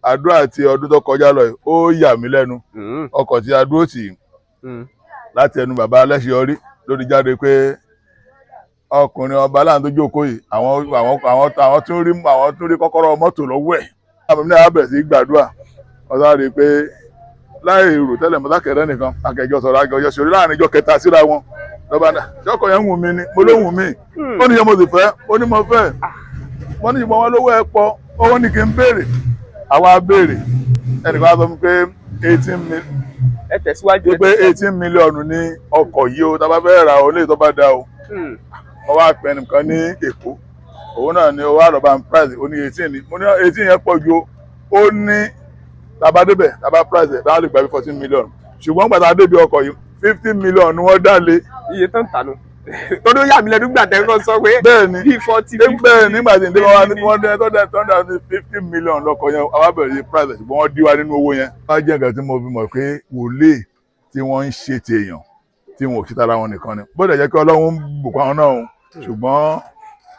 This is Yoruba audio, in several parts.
àdúrà ti ọdún tó kọjá lọ ó yà mí lẹ́nu ọkọ̀ tí a dúró tì láti ẹnu bàbá Aláṣeyọrí lórí jáde pé ọkùnrin ọba láàrín tó jókòó yìí àwọn tún rí kọ́kọ́rọ́ mọ́tò lọ́wọ́ ẹ̀ àmì náà bẹ̀rẹ̀ sí gbàdúrà ọ̀sán rí i pé láì rò tẹ́lẹ̀ mọ́tàkẹ́rẹ́ nìkan akẹjọ sọ̀rọ̀ akẹjọ sọ̀rọ̀ láàrin ìjọ kẹta síra wọn lọ́ba náà ṣọ́kọ̀ yẹn ń wù mí ni mo ló wù mí ó ní yẹn mo sì fẹ́ ó ní mo fẹ́ wọ́n ní ìbọn wọn lówó ẹ pọ̀ owó ní kí n béèrè àwa béèrè ẹnìkan sọ fún pé 18 million ẹ tẹ̀síwájú pé 18 mílíọ̀nù ní ọkọ̀ yìí o tá a bá fẹ́ ra o lè tó bá dá o wọ́n wá pẹ́ nìkan ní Èkó òun náà ni owó àrọ̀bá price ó ní 18 ni mo ní 18 yẹn pọ̀ ju ó ní tàbá débẹ̀ tàbá price ẹ̀ báwọn lè gbà bí 14 mílíọ̀nù ṣùgbọ́n gbàtà débi ọkọ̀ yìí 50 mílíọ̀nù ni wọ́n dá lé. iye tó ń tà nù tọ́dún yà mí lẹ́nu gbàtẹ́ kọ́ sọ pé bẹ́ẹ̀ni bí 40 bẹ́ẹ̀ nígbà tí ìdíwọ́ wa ní wọ́n dẹ́ tọ́dà ní 50 mílíọ̀nù lọ́kọ̀ yẹn àwọn abẹ̀rẹ̀ sí price ṣùgbọ́n wọ́n dí wa nínú owó yẹn. wọ́n á jẹ́ nǹkan tí mo fi mọ̀ pé wòlíì tí wọ́n ń ṣe ti èèyàn tí wọn ò ṣe tara wọn nìkan ni bó dẹ̀ jẹ́ kí Ọlọ́run bùkún àwọn náà ṣùgbọ́n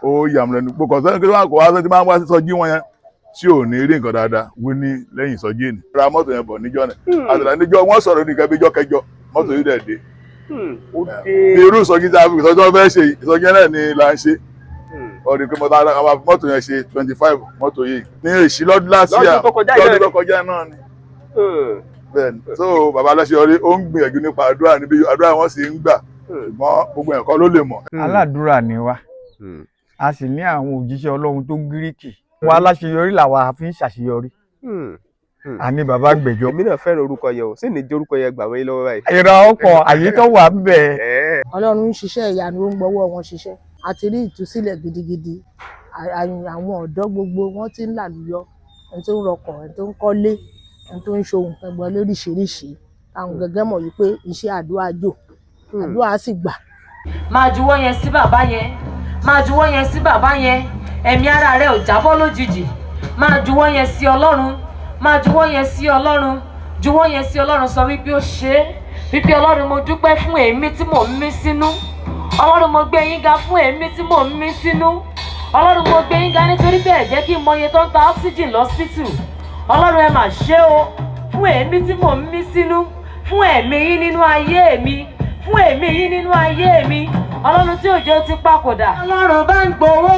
ó yà mí lẹ́nu gbogbo sẹ́ni kí wọ́n kò wá sẹ́ni tí máa ń wá sí sọjí wọn yẹn tí ò ní rí nǹkan dáadáa wí ní lẹ́yìn sọjí ni. ra mọ́tò yẹn bọ̀ níjọ́ ni àtàlà níjọ́ wọ́n sọ̀rọ̀ ní kẹbí ijọ́ kẹjọ mọ́tò yìí dẹ̀ dé. bí irú ìsọjí tí a fi ìsọjí wọn fẹ́ ṣe ìsọjí náà ni là ń ṣe ọdún pé mọ́tò yẹn ṣe 25 mọ́tò yìí ní èsì lọ́dún lọ́dún tó kọjá náà ni. bẹ́ẹ̀ni so bàbá Aláṣeyọrí ó ń gbìyànjú nípa àdúrà níbi àdúrà wọn sì ń gbà ṣùgbọ́n gbogbo ẹ̀kọ́ ló lè mọ̀. aládùúrà ni wá a sì ní àwọn òjíṣẹ́ Ọlọ́run tó gíríkì wa Aláṣeyọrí làwa fi ń ṣàṣeyọrí àní bàbá gbẹ̀jọ́. èmi náà fẹ́ràn orúkọ yẹn o sì ní jẹ́ orúkọ yẹn gbà wọ́n lọ́wọ́ báyìí. ìrà ọkọ̀ àyè tó wà ń bẹ̀. Ọlọ́run ń ṣiṣẹ́ ìyanu ó ń gbọ́wọ́ wọn ṣiṣẹ́ àti rí ìtúsílẹ̀ gidigidi àwọn ọ̀dọ́ gbogbo wọn ti ń làlùyọ ẹni tó ń rọkọ̀ ẹni tó ń kọ́lé ẹni tó ń ṣohun ẹgbẹ́ lóríṣiríṣi àwọn gẹ́gẹ́ mọ̀ wípé iṣẹ́ àdúrà jò àdúrà sì gbà. máa juwọ́ yẹn sí bàbá yẹn máa juwọ́ yẹn sí bàbá yẹn ẹ̀mí ara rẹ̀ ò jábọ́ lójijì máa juwọ́ yẹn sí Ọlọ́run máa juwọ́ yẹn sí Ọlọ́run juwọ́ yẹn sí Ọlọ́run sọ wípé ó ṣe é wípé Ọlọ́run mo dúpẹ́ fún èémí tí mò ń mí sínú Ọlọ́run mo gbé yín ga fún èémí tí mò ń mí sínú Ọlọ́run mo gbé yín ga nítorí bẹ́ẹ̀ jẹ́ kí n mọ iye tó ń ta oxygen lọ́sítù Ọlọ́run ẹ mà ṣe o fún èémí tí mò ń mí sínú fún ẹ̀mí yín nínú ayé mi fún èémí yín nínú ayé mi Ọlọ́run tí òjò ti papòdà. Ọlọ́run bá ń gbowó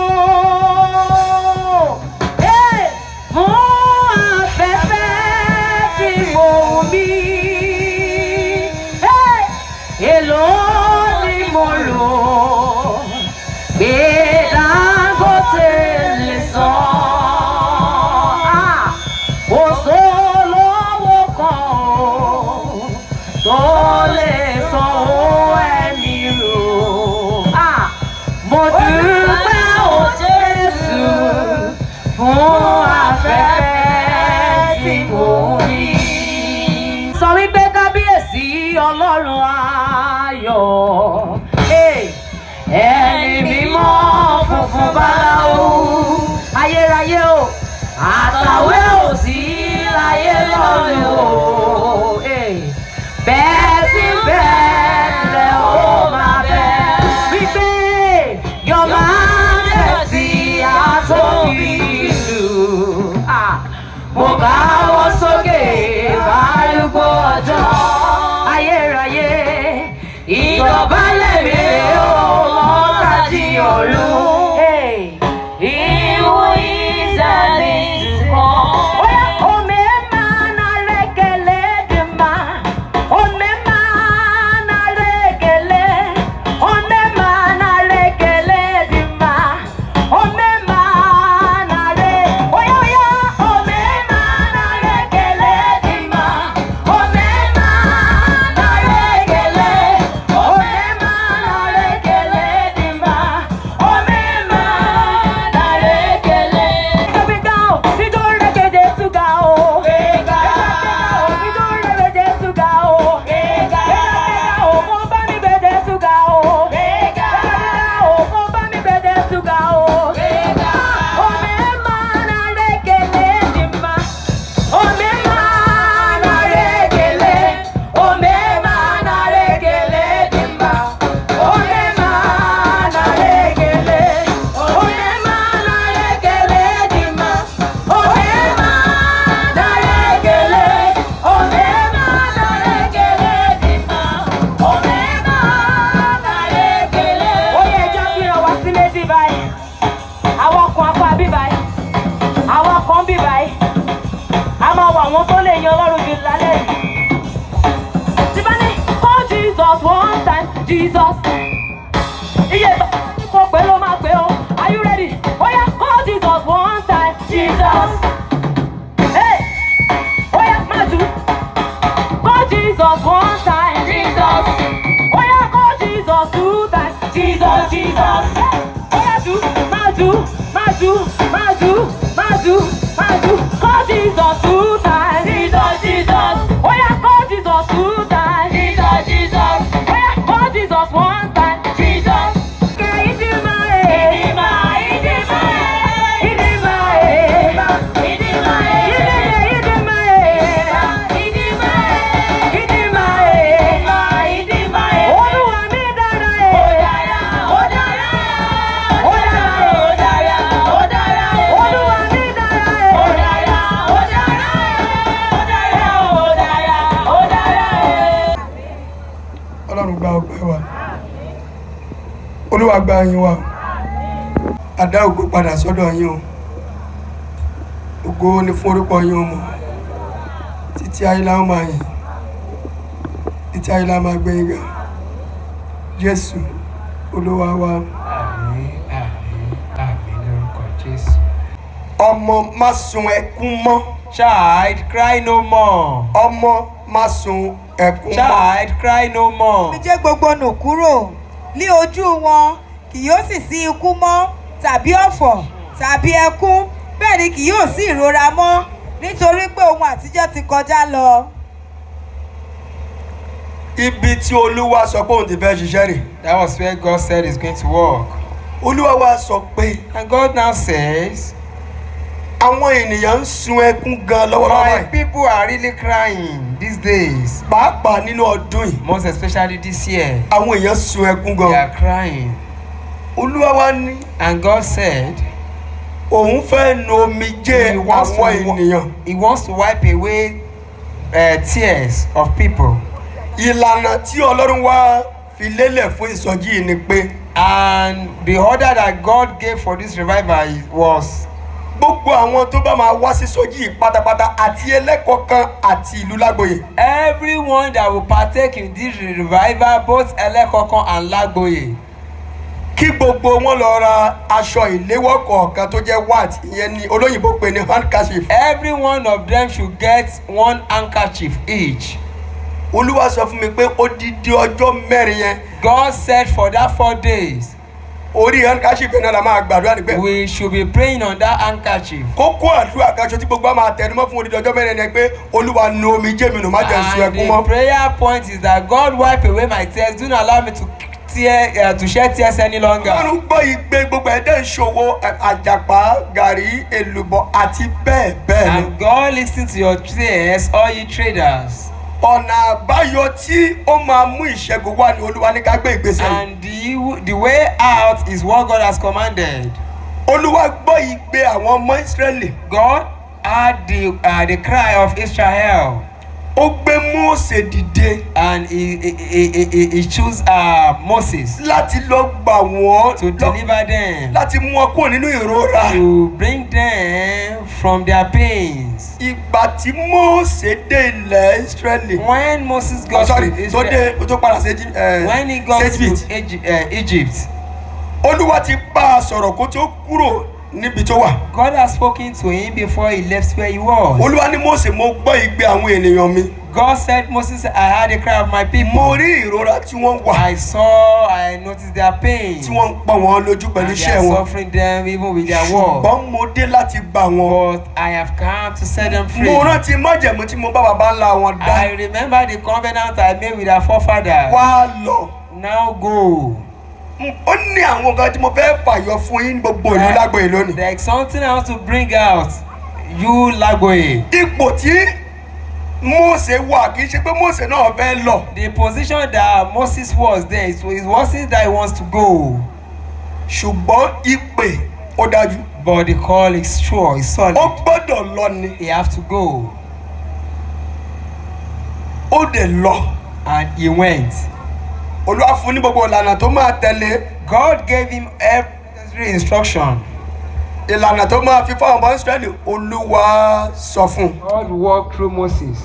fún afẹ́fẹ́ tí mo mí èlò ni mo lò pé Dangote lè san kò sólówó kan tó lè san owó ẹni rò mo dúpẹ́ o Jésù fún afẹ́fẹ́ tí mo rí. sọ wípé kábíyèsí Ọlọ́run ayọ̀ ẹni mímọ́ funfun báláwo ayérayé o àtàwé ò sí láyé lọ́run o bẹ́ẹ̀ sí bẹ́ẹ̀ lẹ́ ó máa bẹ́ẹ̀ wípé your majesty àtòbí ìlú mo bá wọ́n sókè bárúgbó ọjọ́ ayérayé ìdọ̀bálẹ̀ mi ó lọ́tàjì ọ̀run. Ome Jesus. Iye mo pè ló máa pè o. Are you ready? Oya call Jesus one time. Jesus. Hey. Oya máa jù. Call Jesus one time. Jesus. Oya call Jesus two times. Jesus, Jesus. Oya jù, máa jù, máa jù, máa jù, máa jù, máa jù. Call Jesus two times. Jesus, Jesus. Oya call Jesus two times. Jesus, Jesus. Oya call Jesus one time. Jesus. Ọlọ́run gba ọpẹ́ wa, Olúwa gba yìn wa, a dá ògo padà sọ́dọ̀ yín o, ògo ni fún orúkọ yín o mọ̀, títí ayé la ó máa yìn, títí ayé la máa gbé yín ga, Jésù Olúwa wa. Àmín, àmín, àmín lórúkọ Jésù. Ọmọ má sun ẹkún mọ́. Child, cry no more. Ọmọ má sun ẹkún mọ́. Child, cry no more. Omijé gbogbo nù kúrò ní ojú wọn, kì yóò sì sí ikú mọ́ tàbí ọ̀fọ̀ tàbí ẹkún, bẹ́ẹ̀ ni kì yóò sí ìrora mọ́, nítorí pé ohun àtijọ́ ti kọjá lọ. Ibi tí Olúwa sọ pé òun ti fẹ́ ṣiṣẹ́ rẹ̀. That was where God said he's going to walk. Olúwa wa sọ pé And God now says, àwọn ènìyàn ń sun ẹkún gan lọ́wọ́lọ́wọ́ my yìí. people are really crying these days. Pàápàá nínú ọdún yìí, Most especially this year. àwọn èèyàn sun ẹkún They gan. are crying. Olúwa wa ní And God said, òun fẹ́ nu omijé àwọn ènìyàn. He wants to wipe away tears of people. Ìlànà tí Ọlọ́run wá fi lélẹ̀ fún ìsọjí yìí ni pé And the order that God gave for this revival was gbogbo àwọn tó bá máa wá sí ìsọjí yìí pátápátá àti ẹlẹ́kọ̀ọ́ kan àti ìlú Lágboyè. everyone that will partake in this revival, both Elekokan and Lagboye, Kí gbogbo wọn lọ ra aṣọ ìléwọ́ kọ̀ọ̀kan tó jẹ́ white, ìyẹn ni olóyìnbó pè ní handkerchief. every one of them should get one handkerchief each. Olúwa sọ fún mi pé odidi ọjọ́ mẹ́rin yẹn God said for that 4 days, orí handkerchief náà la máa gbàdúrà nígbẹ́. we should be praying on that handkerchief. Kókó àdúrà kan ṣo tí gbogbo á máa tẹnumọ́ fún odidi ọjọ́ mẹ́rin ni pé Olúwa nu omijé mi nù má jẹ́ sun And ẹkún the mọ́. prayer point is that God wipe away my tears. Do not allow me to shed tears any longer. Ọlọ́run gbọ́ igbe gbogbo ẹ̀dẹ́ ìṣòwò àjàpá, gàrí, èlùbọ́ àti bẹ́ẹ̀ bẹ́ẹ̀ lọ. And God listen to your tears, all you traders. Ọ̀nà àbáyọ tí ó máa mú ìṣẹ́gun wá ní Olúwa ní ká gbé ìgbésẹ̀ yìí. And the way out is what God has commanded. Olúwa gbọ́ igbe àwọn ọmọ Ísírẹ́lì. God heard the cry of Israel, Ó gbé Mósè dìde and he chose Moses láti lọ gbà wọ́n to deliver them, láti mú wọn kúrò nínú ìrora. to bring them from their pains. Ìgbà tí Mósè dé ilẹ̀ Ísírẹ́lì. When Moses got Sorry, to tó Israel, dé tó padà sí when he got Egypt. to Egypt, Olúwa ti bá a sọ̀rọ̀ kó tó kúrò níbi tó wà. God had spoken to him before he left where he was. Olúwa ní Mósè, mo gbọ́ igbe àwọn ènìyàn mi. God said, Moses, I heard the cry of my people. Mo rí ìrora tí wọ́n wà, I noticed their pain. tí wọ́n ń pọ̀ wọ́n lójú pẹ̀lú And they iṣẹ́ are wọn. suffering them even with their work. Ṣùgbọ́n mo dé láti gbà wọ́n. But I have come to set them free. Mo rántí májẹ̀mú tí mo bá bàbá ńlá wọn dá. I remember the covenant I made with our forefathers. Wá lọ. Now go. Ó ní àwọn nǹkan tí mo fẹ́ fàyọ fún yín ní gbogbo ìlú Lágboyè lónìí. There's something I want to bring out. You Lagboye. Ipò tí Mósè wà kì í ṣe pé Mósè náà fẹ́ lọ. The position that Moses was there, it wasn't that he wants to go. Ṣùgbọ́n ìpè ó dájú. But the call is sure, it's solid. Ó gbọ́dọ̀ lọ ni. He has to go. Ó dẹ̀ lọ. And he went. Olúwa fún ní gbogbo ìlànà tó máa tẹ̀lé. God gave him every instruction. Ìlànà tó máa fi fáwọn ọmọ Ísírẹ́lì Olúwa sọ fún. God walked through Moses.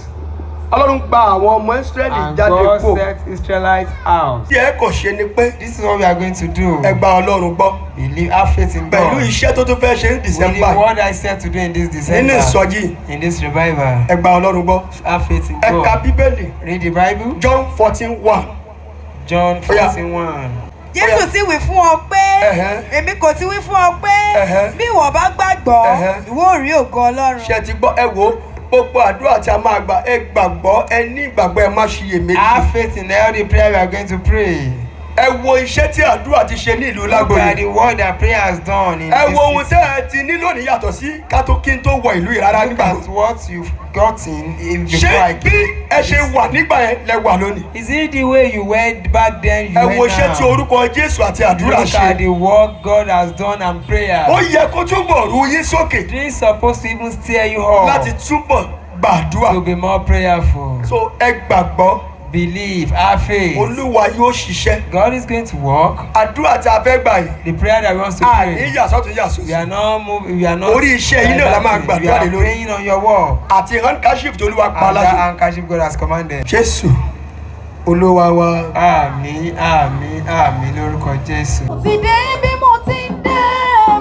Ọlọ́run gba àwọn ọmọ Ísírẹ́lì And jáde God kó. set Israelites out. Tí ẹ kò ṣe ni pé This is what we are going to do. ẹ gba Ọlọ́run gbọ́. Believe, have faith in Pẹ̀lú God. iṣẹ́ tó tún fẹ́ ṣe ní With December. the word I said today in this Nínú December, ìsọjí, in this revival, ẹ gba Ọlọ́run gbọ́. have faith in Ẹ ka God. Bíbélì. Read the Bible. John 14:1. John Oya. 14:1. Jésù sì wí fún ọ pé èmi kò ti wí fún ọ pé bí ìwọ bá gbàgbọ́ ìwọ ò rí ògo Ọlọ́run. Ṣé ti gbọ́ ẹ wo gbogbo àdúrà tí a máa gbà ẹ gbàgbọ́ ẹ ní ìgbàgbọ́ ẹ má ṣiyèméjì. Have faith in all the prayer we are going to pray. Ẹ wo iṣẹ́ tí àdúrà ti ṣe ní ìlú Look at Lágboyè. the word that prayer has done in Ẹ wo ohun this tẹ́ ẹ ti ní lónìí yàtọ̀ sí kí n tó wọ ìlú yìí rárá Look nígbà at what you've gotten before ṣé I bí came. ẹ ṣe wà nígbà yẹn lẹ wà lónìí. Is it the way you went back then you Ẹ went wo iṣẹ́ tí now? orúkọ Jésù àti àdúrà Look at ṣe. the work God has done and prayer. Ó yẹ kó túbọ̀ ru yín sókè This is supposed to even steer you up láti túbọ̀ gbàdúrà. to be more prayerful. So ẹ gbàgbọ́ Believe, have faith. Olúwa yóò ṣiṣẹ́. God is going to work. Àdúrà tí a fẹ́ gbà yìí. The prayer that we want to Àní pray. yàsọ́tún yàsọ́. We are not moving. We are not. Orí iṣẹ́ yìí náà la máa We gbàdúrà are lé lórí. praying on your wall. Àti handkerchief tó Olúwa pa And that láṣẹ. handkerchief God has commanded. Jésù Olúwa wa. Àmín, àmín, àmín lórúkọ Jésù. Mo ti dé bí mo ti ń dé,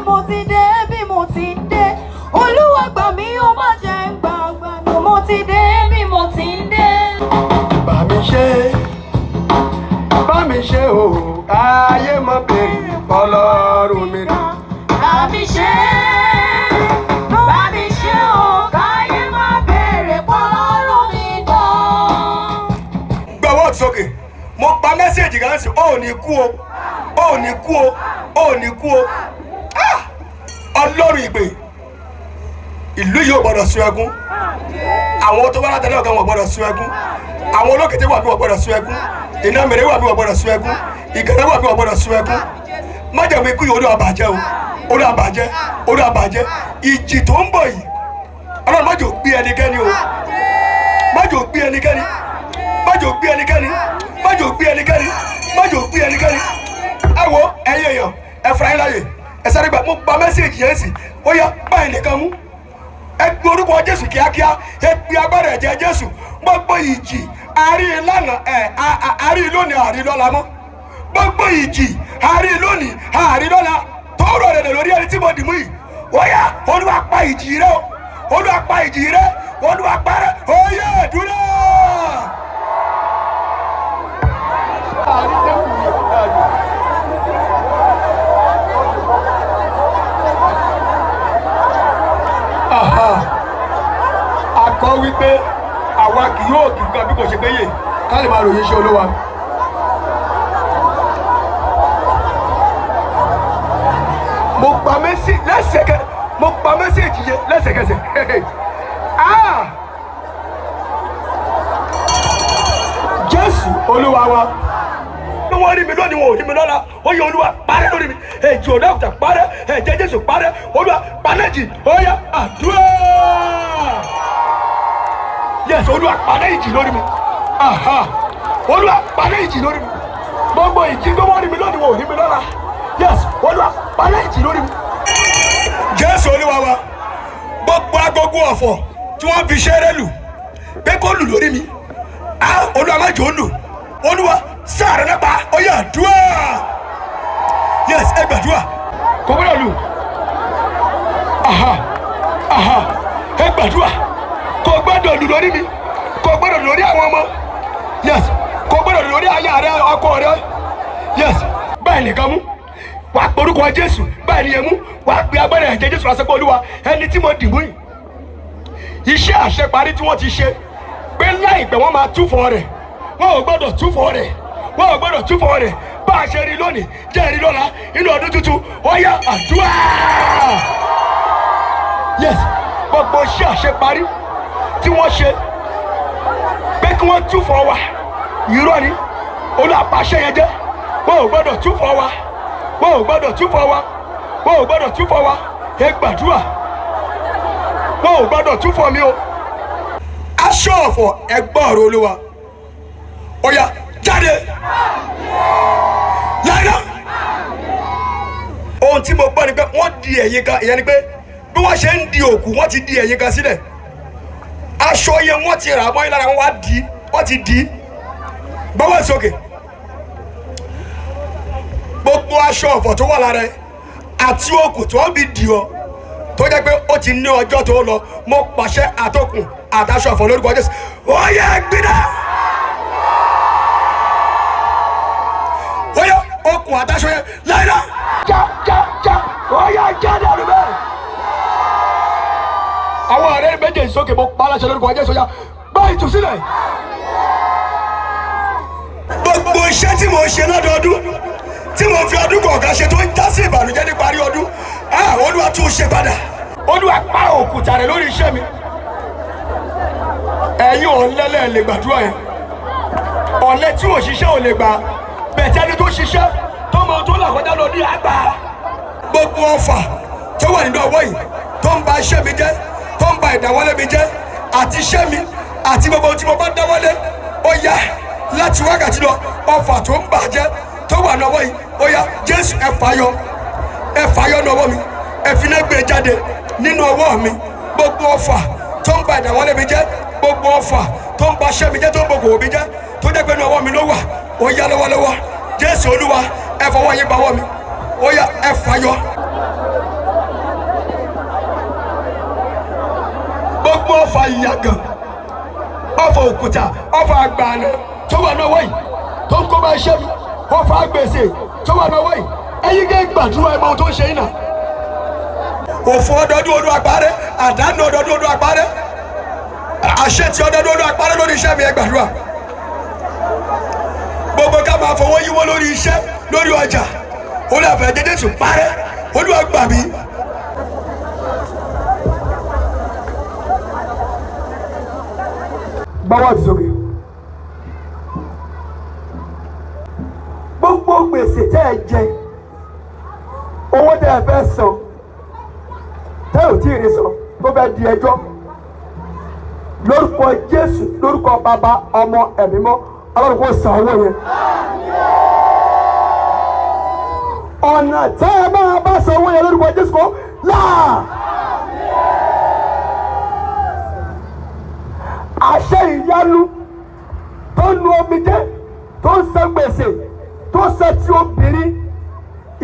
mo ti dé bí mo ti ń dé. Olúwa gbà mí ó má jẹ́ ń gbàgbà mi. Mo ti dé bí mo ti ń dé. Bá mi ṣe o, ayé mọ̀ bèrè Ọlọ́run mi ni. Bá mi ṣe o, káyé má béèrè pọ́lọ́run mi gan. Gbọ́wọ́ sókè, mo pa mẹ́sẹ̀jì kan sí, ó ní kú o, ó ní kú o, ó ní kú o. Ọlọ́run ìpè, ìlú yìí ò gbọ́dọ̀ sun ẹkún. Àwọn tó wá látàlẹ́ ọ̀gá wọn gbọ́dọ̀ sun ẹkún. Àwọn olókèté wà bí wọ́n gbọ́dọ̀ sun ẹkún. Iná mèrè wà bí wọ́n gbọ́dọ̀ sun ẹkún. Ìgànnà wà bí wọ́n gbọ́dọ̀ sun ẹkún. Májàmú ikú yìí Olúwa bàjẹ́ o, Olúwa bàjẹ́, Olúwa bàjẹ́. Ìjì tó ń bọ̀ yìí, Ọlọ́run má jò gbé ẹnikẹ́ni o. Má jò gbé ẹnikẹ́ni. Má jò gbé ẹnikẹ́ni. Má jò gbé ẹnikẹ́ni. Má jò gbé ẹnikẹ́ni. Ẹ wo ẹ̀yin èèyàn, ẹ fura yín láyè. Ẹ sáré gbà, mo gba mẹ́sẹ̀jì yẹn sì. Ó yá báyìí nìkan mú. Ẹ gbé orúkọ Jésù kíákíá. Ẹ gbé agbára ẹ̀jẹ̀ Jésù. Gbogbo ìjì, àárín ìlànà àárín lónìí àárín lọ́la mọ́. Gbogbo ìjì, àárín lónìí àárín lọ́la. Tó rọ̀ rẹ̀ lórí ẹni tí mo dì mú yìí. Ó yá Olúwa pa ìjì rẹ o. Olúwa pa ìjì rẹ. Olúwa pa rẹ. Ó yá dúró. Akọ wípé àwa kì yóò kí nǹkan bí kò ṣe péye ká lè máa ròyìn iṣẹ́ Olúwa. Mo gba mẹ́sẹ̀jì yẹn lẹ́sẹ̀kẹsẹ̀. Jésù Olúwa wa. Bí wọ́n rí mi lónìí wọn ò rí mi lọ́la, ó yẹ Olúwa parẹ́ lórí mi. Èjì ọ̀dọ́ àgùntàn parẹ́, ẹ̀jẹ̀ Jésù parẹ́, Olúwa panẹ́jì, ó yá àdúrà. Yes, Olúwa panẹ́ ìjì lórí mi. Olúwa panẹ́ ìjì lórí mi. Gbogbo ìjì tó wọ́n rí mi lónìí wọn ò rí mi lọ́la. Yes, Olúwa panẹ́ ìjì lórí mi. Jésù Olúwa wa, gbogbo agogo ọ̀fọ̀ tí wọ́n fi ṣeré lù pé kó lù lórí mi. Olúwa má jò ó lù. Olúwa sáàrẹ̀ nípa ó yá àdúrà. Yes, ẹ gbàdúrà. Kò gbọ́dọ̀ lù. Ẹ gbàdúrà. Kò gbọ́dọ̀ lù lórí mi. Kò gbọ́dọ̀ lù lórí àwọn ọmọ. Yes, kò gbọ́dọ̀ lù lórí aya rẹ, ọkọ rẹ. Yes, báyìí nìkan mú. Wàá pe orúkọ Jésù, báyìí nìyẹn mú. Wàá pe agbára ẹ̀jẹ̀ Jésù lásìkò Olúwa. Ẹni tí mo dìbò yìí. Iṣẹ́ àṣeparí tí wọ́n ti ṣe pé láìpẹ́ wọ́n máa túfọ̀ rẹ̀. Wọ́n ò gbọ́dọ̀ túfọ̀ rẹ̀. Wọ́n ò gbọ́dọ̀ túfọ̀ rẹ̀. Bá a ṣe rí lónìí, jẹ́ rí lọ́la, inú ọdún tuntun, ó yá àdúrà. Yes, gbogbo iṣẹ́ àṣeparí tí wọ́n ṣe pé kí wọ́n túfọ̀ wa, irọ́ ni, olùpàṣẹ yẹn jẹ́. Wọ́n ò gbọ́dọ̀ túfọ̀ wa. Wọ́n ò gbọ́dọ̀ túfọ̀ wa. Wọ́n ò gbọ́dọ̀ túfọ̀ wa. Ẹ gbàdúrà. Wọ́n ò gbọ́dọ̀ túfọ̀ mi o. Aṣọ ọ̀fọ̀ ẹgbọ́n ọ̀rọ̀ Olúwa. Ó yá jáde. Láìná. Ohun tí mo gbọ́ ni pé wọ́n di ẹ̀yìn kan, ìyẹn ni pé bí wọ́n ṣe ń di òkú wọ́n ti di ẹ̀yìn kan sílẹ̀. aṣọ yẹn wọ́n ti rà mọ́ yín lára wọ́n ti dì í gbọ́wọ́ sókè gbogbo aṣọ ọ̀fọ̀ tó wà lára ẹ àti okùn tó bí dì ọ́ tó jẹ́ pé ó ti ní ọjọ́ tó lọ mo pàṣẹ àtòkùn àtàṣọ ọ̀fọ̀ lórúkọ Jésù ó yẹ gbiná ó yẹ okùn àtàṣọ yẹn láìla já ó yẹ jáde àrùn bẹ́ẹ̀. àwọn ọ̀rẹ́ méjèèjì sókè mo pa aláṣẹ lórúkọ Jésù ya gbá ìtúsílẹ̀. gbogbo iṣẹ́ tí mo ṣe lọ́dọọdún tí mo fi ọdún kọ̀ọ̀kan ṣe tó ń já sí ìbànújẹ́ ní parí ọdún Olúwa tún ṣe padà. Olúwa pa òkúta rẹ̀ lórí iṣẹ́ mi. ẹ̀yin ọ̀lẹ́lẹ̀ lè gbàdúrà yẹn ọ̀lẹ tí ò ṣiṣẹ́ ò lè gbà bẹ̀tẹ̀ ni tó ṣiṣẹ́ tó mọ tó là kọjá lọ ní àgbà. gbogbo ọfà tó wà nínú ọwọ́ yìí tó ń ba iṣẹ́ mi jẹ́ tó ń ba ìdáwọ́lé mi jẹ́ àti iṣẹ́ mi àti gbogbo tí mo bá dáwọ́lé ó yá láti wákàtí lọ ọfà tó ń bàjẹ́ tó wà nínú ọwọ́ yìí ó yá Jésù ẹ fàyọ nínú ọwọ́ mi ẹ fi náà gbé jáde nínú ọwọ́ mi gbogbo ọfà tó ń ba ìdáwọ́lé mi jẹ́ gbogbo ọfà tó ń ba iṣẹ́ mi jẹ́ tó ń ba òkòwò mi jẹ́ tó jẹ́ pé nínú ọwọ́ mi ló wà ó yá lọ́wọ́lọ́wọ́ Jésù Olúwa ẹ fọwọ́ yín ba ọwọ́ mi ó yá ẹ fàyọ. gbogbo ọfà ìyàgàn ọfà òkúta ọfà àgbààná tó wà náà wọ̀nyí tó ń kó bá iṣẹ́ mi ọfà gbèsè tó wà náà wọ̀nyí ẹ̀yin gé gbàdúrà ẹ̀ mọ ohun tó ń ṣe yín náà. òfò ọdọọdún ọdún àpárẹ àdánù ọdọọdún ọdún àpárẹ àṣẹ tí ọdọọdún ọdún àpárẹ lórí iṣẹ́ mi ẹ gbàdúrà. gbogbo ká máa fọwọ́ yíwọ́ lórí iṣẹ́ lórí ọjà olùfẹ́ dédé tún parẹ́ Olúwa gbà mí. gbọ́wọ́ ti sókè. gbogbo gbèsè tẹ́ ẹ jẹ owó tẹ́ ẹ fẹ́ san tẹ́ ò tí ì rí san tó fẹ́ di ẹjọ́ lórúkọ Jésù lórúkọ Bàbá Ọmọ Ẹ̀mí Mọ́ Ọlọ́run kò san owó yẹn. ọ̀nà tẹ́ ẹ máa bá san owó yẹn lórúkọ Jésù kò láà. àṣẹ ìyanu tó nu omijé tó ń san gbèsè tó san tí obìnrin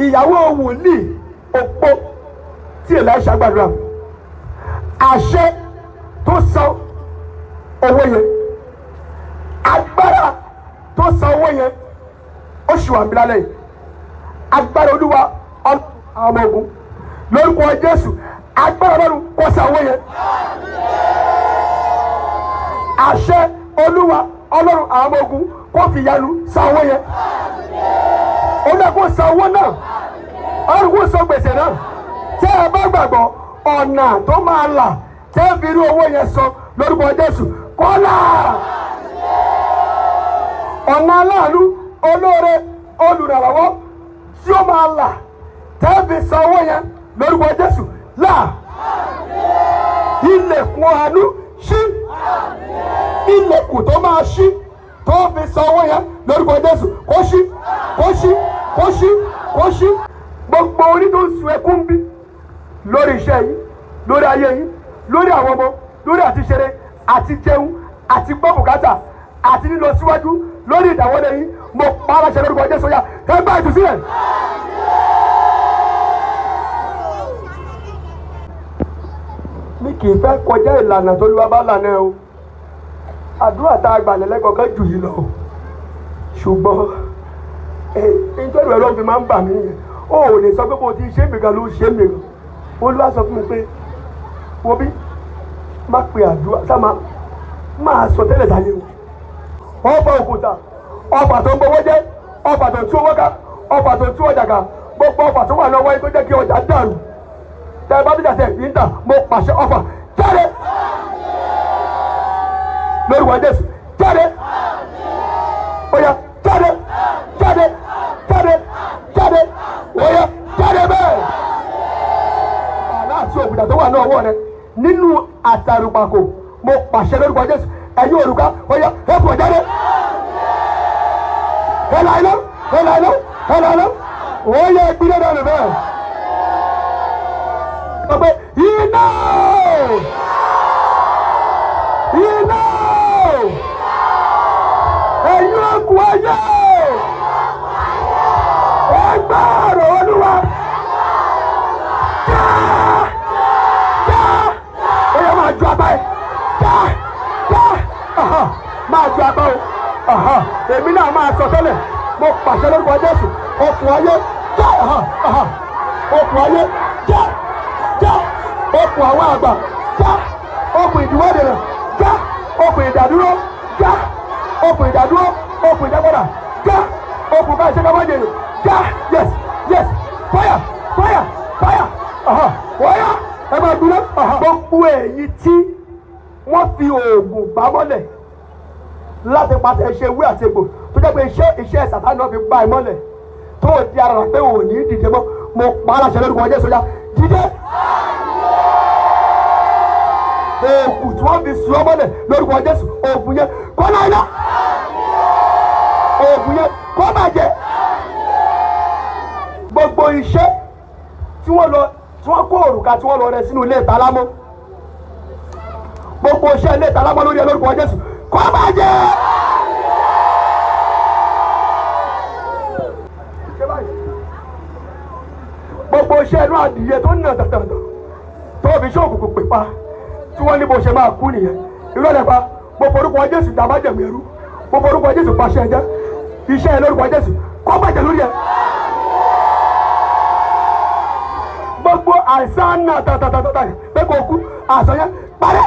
ìyàwó wòlíì òpó tí Èlíṣà gbàdúrà àṣẹ tó san owó yẹn agbára tó san owó yẹn ó ṣì wà mílálẹ̀ yìí agbára Olúwa ọmọ ogun lórúkọ Jésù agbára Ọlọ́run kó san owó yẹn. àṣẹ Olúwa Ọlọ́run àwọn ọmọ ogun kó fi ìyanu san owó yẹn. ó náà kó san owó náà Ọlọ́run kó san gbèsè náà. tẹ́ ẹ bá gbàgbọ́ ọ̀nà tó máa là tẹ́ ẹ fi rí owó yẹn san lórúkọ Jésù kó là. ọ̀nà aláàánú olóore olùrànlọ́wọ́ tí ó máa là tẹ́ ẹ fi san owó yẹn lórúkọ Jésù là. ilẹ̀kùn àánú ṣí. ilẹ̀kùn tó máa ṣí tó fi san owó yẹn lórúkọ Jésù kó ṣí kó ṣí kó ṣí kó ṣí. gbogbo orí tó ń sun ẹkún bí lórí iṣẹ́ yìí lórí ayé yìí lórí àwọn ọmọ lórí àti ṣeré àti jẹun àti gbọ́ bùkátà àti lílọ síwájú lórí ìdáwọ́lé yìí mo pa á láṣẹ lórúkọ Jésù yá ẹ bá ìtúsílẹ̀. mi kì í fẹ́ kọjá ìlànà tó lúwa bá lànà o àdúrà tá a gbà lẹ́lẹ́kọ̀ọ́ kan jù yìí lọ ṣùgbọ́n nítorí ẹ̀rọ fi máa ń bà mí yẹn ó ò lè sọ pé mo ti ṣe mìíràn ló ṣe mìíràn Olúwa sọ fún mi pé wo bí má pe àdúrà sá máa sọ tẹ́lẹ̀ sáyé o ọba òkúta ọba tó ń gbowó jẹ́ ọba tó ń tú owó ká ọba tó ń tú ọjà ká gbogbo ọba tó wà lọ́wọ́ yìí tó jẹ́ kí ọjà dàrú tẹ́ ẹ bá bí jàdé yìí ń tà mo pàṣẹ ọfà jáde lórúkọ Jésù jáde oya jáde jáde jáde jáde oya jáde bẹ́ẹ̀. àlá àti òkúta tó wà ní ọwọ́ rẹ nínú àtàrùpàkò mo pàṣẹ lórúkọ Jésù ẹ̀yin òrùka oya ẹ̀fọ́ jáde. ẹ̀là iná ẹ̀là iná ẹ̀là iná oya ìpínlẹ̀ náà lè bẹ́ẹ̀. sọ pé iná iná ẹ̀yin ogun ayé ẹgbẹ́ ọ̀rọ̀ olúwa já ó yẹ máa ju abá ẹ̀ máa ju abá o èmi náà máa sọ tẹ́lẹ̀ mo pàṣẹ lórúkọ Jésù okùn ayé já okùn ayé já okùn àwọn àgbà já okùn ìdíwọ́ ìdènà já okùn ìdádúró já okùn ìdádúró okùn ìdágbọ́dà já okùn bá ìṣẹ́ káwọ́ ìdènà já yes fire wọ́yá ẹ máa dúró gbogbo èyí tí wọ́n fi oògùn bá mọ́lẹ̀ láti pàṣẹ iṣẹ́ ewé àti egbò tó jẹ́ pé iṣẹ́ Sátánì náà fi gbá ẹ mọ́lẹ̀ tó o di ara rẹ̀ pé o ò ní dìde mọ́ mo pa á láṣẹ lórúkọ Jésù ya dìde. Oògùn tí wọ́n fi sùn ọ́ mọ́lẹ̀ lórúkọ Jésù oògùn yẹn kọ́ láyà oògùn yẹn kọ́ bàjẹ́. Gbogbo iṣẹ́ tí wọ́n kó òrùka tí wọ́n lọ rẹ sínú ilé ìtalámọ́ gbogbo iṣẹ́ ilé ìtalámọ́ lórí ẹ lórúkọ Jésù kọ́ bàjẹ́. Gbogbo iṣẹ́ inú adìyẹ tó ń nà tàtàtà tó fi ṣe òkùnkùn pè pa tí wọ́n ní bó ṣe máa kú nìyẹn ìrọ̀lẹ́ pa mo forúkọ Jésù dá májẹ̀mú ẹrú mo forúkọ Jésù pàṣẹ ẹ̀jẹ̀ iṣẹ́ ẹ lórúkọ Jésù kọ́ bàjẹ́ lórí ẹ. Gbogbo àìsàn náà tàtàtàtà pé kò kú àìsàn yẹn parẹ́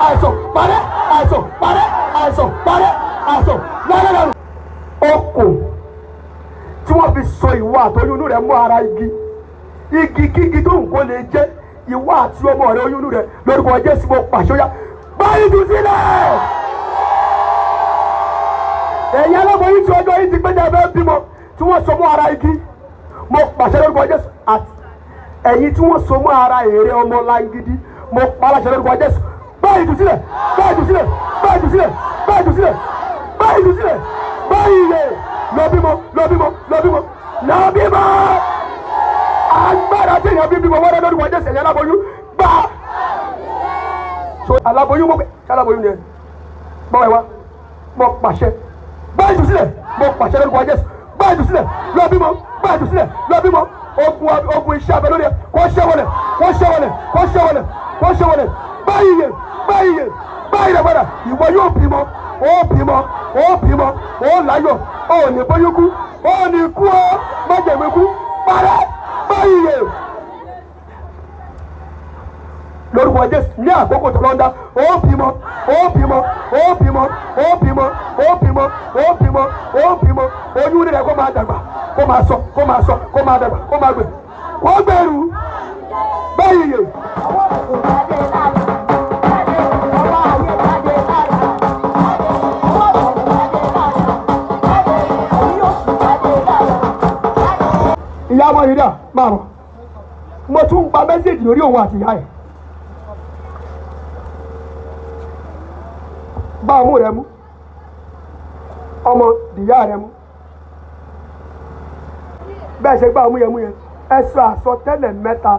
àìsàn parẹ́ lọ́rẹ́lọ́rùn. Okùn tí wọ́n fi so ìwọ àtọyún inú rẹ̀ mọ́ ara igi kígi tó nǹkan lè jẹ́ ìwọ àti ọmọ rẹ̀ oyún inú rẹ̀ lórúkọ Jésù mo pàṣẹ ya báyìí tún sílẹ̀. Ẹ̀yin aláboyún tí ọjọ́ yìí ti gbẹ́jà bẹ́ẹ̀ bímọ tí wọ́n so mọ́ ara igi mo pàṣẹ lórúkọ Jésù àti ẹ̀yin tí wọ́n so mọ́ ara èrè ọmọ láńgídí mo pàṣẹ lórúkọ Jésù báyìí tún sílẹ̀ báyìí yẹ lọ bímọ agbára tí èèyàn bí bímọ wọ́n rẹ́ lórúkọ Jésù ẹ̀yin aláboyún gbà. So aláboyún mo pè kí aláboyún yẹn bọ́wọ́ ẹ wá mo pàṣẹ báyìí tún sílẹ̀ mo pàṣẹ lórúkọ Jésù báyìí tún sílẹ̀ lọ bímọ ogun iṣẹ́ abẹ lórí ẹ kó ṣẹ́wọlẹ̀ báyìí rẹ̀ padà ìwọ yóò bímọ ó láyọ̀ ó ní bóyún kú ó ní kú ó májèmí kú parẹ́ báyìí yẹ. Lórúkọ Jésù ní àkókò tó lọ́ndà ó bímọ oyún rẹ̀ kó máa dàgbà kó máa sọ kó máa dàgbà kó máa gbè kó gbèrú báyìí yẹ. Ìyá ọmọ yìí dà máa bọ̀ mo tún gba mẹ́sẹ̀gì lórí òun àti ìyá ẹ̀ bá ọmú rẹ mú ọmọ ìyá rẹ mú bẹ́ẹ̀ ṣe gbá ọmú yẹn ẹ sọ àsọtẹ́lẹ̀ mẹ́ta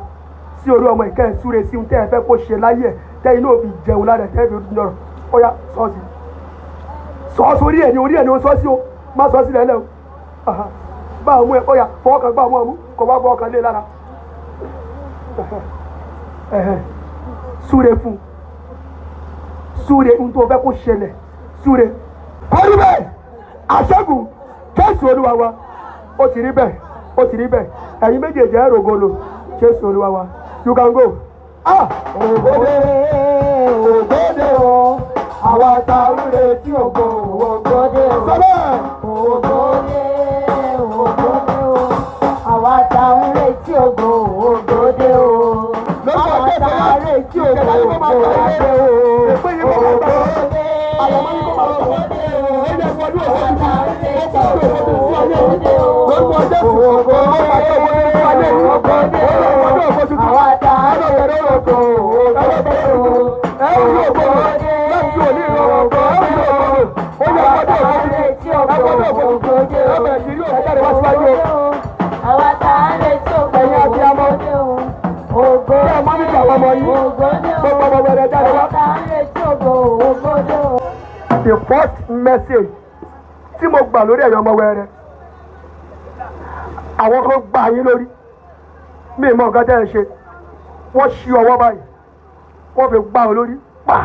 sí orí ọmọ ìkẹ́ ẹ̀ súre sí ohun tẹ́ ẹ fẹ́ kó ṣe láyé ẹ̀ tẹ́ inú òbí jẹun lára ẹ̀ tẹ́ ẹ fi ojú yọrọ ó yá sọ́ọ̀sì sọ́ọ̀sì orí ẹ̀ ni ó sọ́ọ̀sì o má sọ́ọ̀sì lẹ́lẹ́ o bá ọmú ẹ ó yá fọwọ́ kan gbá ọmú kò bá fọwọ́ kan lé lára súre fún súre ohun tó fẹ́ kó ṣẹlẹ̀ súre kọ́rí bẹ́ẹ̀ àṣẹ́gun Jésù Olúwa wa ó ti rí bẹ́ẹ̀ ẹ̀yin méjèèjì ẹ̀ rògbòlò Jésù Olúwa wa you can go. Ògbódé o àwa ta ń retí ògo ògbódé o ògbódé o àwa ta ń retí ògo ògbódé o àwa ta ń retí ògo ògbódé o ògbódé the first message tí mo gbà lórí ẹ̀yàn ọmọ wẹrẹ àwọn kan gbà yín lórí mi ì mọ nǹkan tẹ́ ẹ ṣe wọ́n ṣí ọwọ́ báyìí wọ́n fi gbá ọ lórí pa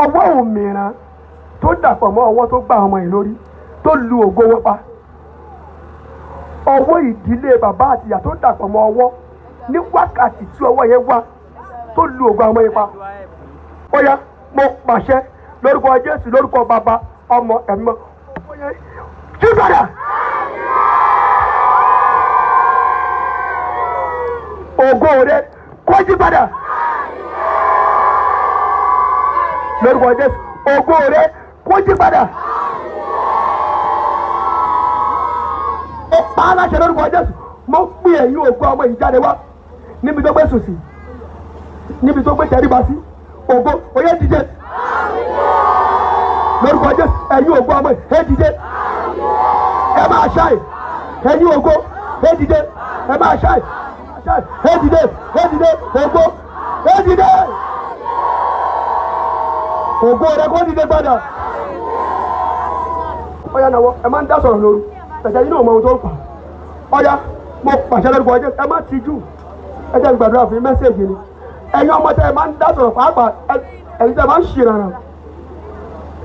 ọwọ́ òmìnira tó dàpọ̀ mọ́ ọwọ́ tó gbá ọmọ yìí lórí tó lu ògo wọn pa ọwọ́ ìdílé bàbá àti ìyá tó dàpọ̀ mọ́ ọwọ́ ní wákàtí tí ọwọ́ yẹn wá tó lu ògo ọmọ yìí pa ó yá mo pàṣẹ lórúkọ Jésù lórúkọ bàbá ọmọ ẹ̀mí mọ́ jí padà. Ògo rẹ kó jí padà lórúkọ Jésù ògo rẹ kó jí padà ó pa á láṣẹ lórúkọ Jésù mo pè ẹ̀yin ògo ọmọ yìí jáde wá níbi tó gbé sùn sí níbi tó gbé tẹríba sí ògo oyè dìde lórúkọ Jésù ẹ̀yin ògo ọmọ yìí dìde ẹ máa ṣáì ẹ̀yin ògo dìde ẹ máa ṣáì dìde ògo dìde ògo rẹ kó dìde padà ọyá náwó ẹ máa ń dá sọ̀rọ̀ lóru ẹ̀jẹ̀ yìí náà mọ ohun tó ń fà ọyá mo pàṣẹ lórúkọ Jésù ẹ má tijú ẹ jẹ́ gbàdúrà fún mẹ́sẹ̀gì ni ẹ̀yin ọmọ tẹ ẹ máa ń dá sọ̀rọ̀ pàápàá ẹ̀yin tẹ ẹ máa ń ṣìrànà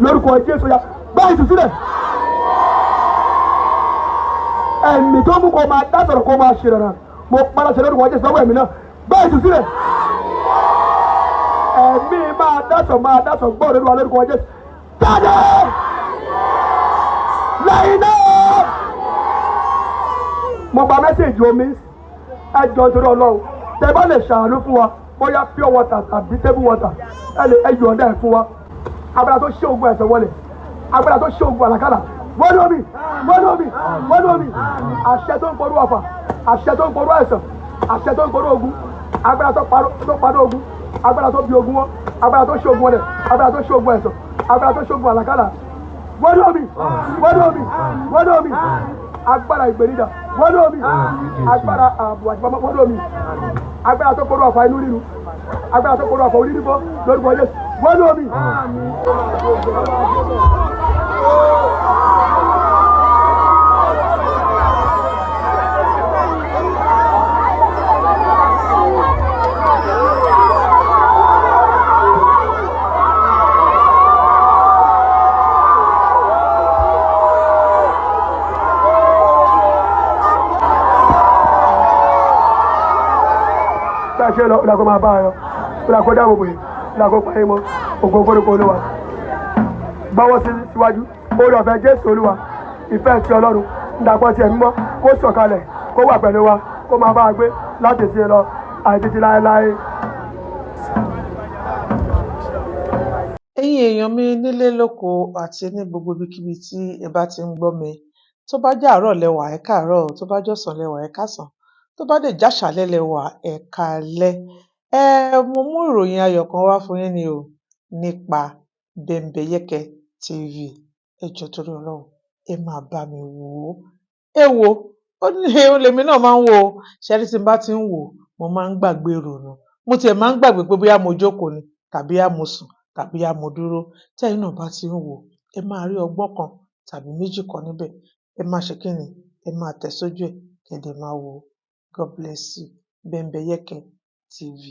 lórúkọ Jésù ya báyìí tù sílẹ̀ ẹ̀mí tó mú kó máa dá sọ̀rọ̀ kó máa ṣìrànà mo padà ṣe lórúkọ Jésù lọ́wọ́ ẹ̀mí náà báyìí tù sílẹ̀ ẹ̀mí máa dásọ̀ gbọ́ lórí wa lórúkọ Jésù jáde lẹ́yìn náà mo gba mẹ́sẹ̀jì omi ẹjọ́ nítorí Ọlọ́run tẹ bá lè ṣàánú fún wa bóyá pure water tàbí table water ẹ lè ẹyọ ọ̀dà ẹ̀ fún wa agbára tó ṣe ogun ẹ̀sẹ̀ wọlé agbára tó ṣe ogun àlàkàlà wọ́n lómi àṣẹ tó ń porú ọ̀fà àṣẹ tó ń porú ẹ̀sán àṣẹ tó ń porú ogun agbára tó parọ́ ogun agbára tó bí ogun wọn agbára tó ṣe ogun ọ̀dẹ̀ agbára tó ṣe ogun ẹ̀sán agbára tó ṣe ogun àlàkàlà wọ́n lómi agbára ìgbèníjà wọ́n lómi agbára ààbò àti pamọ́ wọ́n lómi agbára tó porú ọ̀fà inú ríru agbára tó porú ọ̀fà orí níbọ̀ lórúkọ Jésù wọ́n lómi. ṣe lọ ìlàkọ máa bá ayọ ìlàkọ dáàbò bòye ìlàkọ pààyè mọ ògùn ògbórúkọ Olúwa gbọ́wọ́ síwájú orí ọ̀fẹ́ Jésù Olúwa ìfẹ́ ti Ọlọ́run ìdàpọ̀ ti ẹ̀mí mọ́ kó sọ̀kalẹ̀ kó wà pẹ̀lú wa kó máa bá a gbé láti sí lọ àìtítí láéláé. ẹ̀yin èèyàn mi nílé lóko àti ní gbogbo ibikíbi tí ẹ bá ti ń gbọ́ mi tó bá jẹ́ àárọ̀ lẹ́wà ẹ káàárọ̀ tó bá jọ̀sán lẹ́wà ẹ káàsán tó bá dé jáṣálẹ́ lẹ́wà ẹ káalẹ́ mo mú ìròyìn ayọ̀ kan wá fún yín ni o nípa Bembeyeke TV ẹ jọ̀ọ́ torí Ọlọ́run ẹ máa bá mi wò ó ẹ wo ó ní lèmi náà máa ń wò ó ṣẹ́rí tí n bá ti ń wò mo máa ń gbàgbé ìrònú mo tiẹ̀ máa ń gbàgbé pé bóyá mo jókòó ni tàbí yá mo sùn tàbí yá mo dúró tẹ́yin náà bá ti ń wò ẹ máa rí ọgbọ́n kan tàbí méjì kan níbẹ̀ ẹ máa ṣe kí ni ẹ máa tẹ̀ sójú ẹ̀ kẹ̀dẹ̀ máa wò ó. God bless you. Bembeyeke TV.